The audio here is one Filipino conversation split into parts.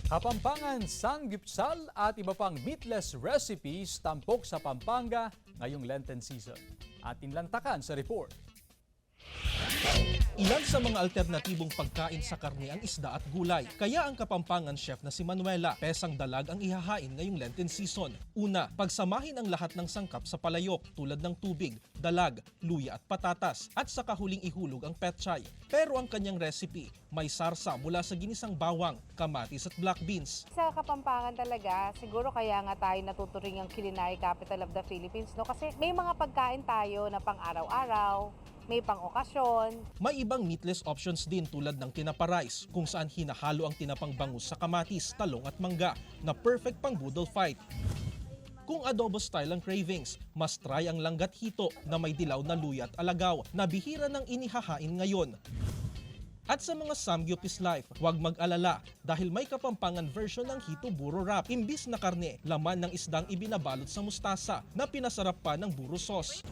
Kapampangan, sanggipsal at iba pang meatless recipes tampok sa Pampanga ngayong Lenten season. Atin lantakan sa report. Ilan sa mga alternatibong pagkain sa karne ang isda at gulay. Kaya ang Kapampangan chef na si Manuela, pesang dalag ang ihahain ngayong Lenten season. Una, pagsamahin ang lahat ng sangkap sa palayok tulad ng tubig, dalag, luya at patatas at saka huling ihulog ang petchay. Pero ang kanyang recipe, may sarsa mula sa ginisang bawang, kamatis at black beans. Sa Kapampangan talaga, siguro kaya nga tayo natuturing ang culinary capital of the Philippines, no? Kasi may mga pagkain tayo na pang araw-araw, may pang okasyon. May ibang meatless options din tulad ng tinapa rice kung saan hinahalo ang tinapang bangus sa kamatis, talong at mangga na perfect pang boodle fight. Kung adobo style ang cravings, mas try ang langgat hito na may dilaw na luya at alagaw na bihira ng inihahain ngayon. At sa mga Samgyupis life, huwag mag-alala dahil may Kapampangan version ng hito buro wrap. Imbis na karne, laman ng isdang ibinabalot sa mustasa na pinasarap pa ng buro sauce.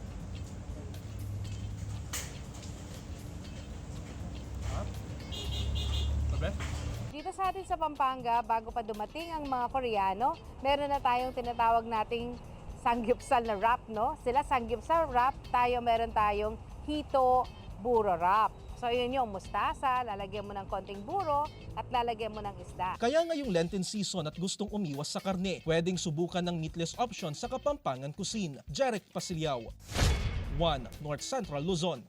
Dito sa atin sa Pampanga, bago pa dumating ang mga Koreano, meron na tayong tinatawag nating sanggipsal na wrap, no? Sila sanggipsal wrap, meron tayong hito buro wrap. So yun yung mustasa, lalagyan mo ng konting buro at lalagyan mo ng isda. Kaya ngayong Lenten season at gustong umiwas sa karne, pwedeng subukan ng meatless option sa Kapampangan Cuisine. Jarek Pasiliao, 1 North Central Luzon.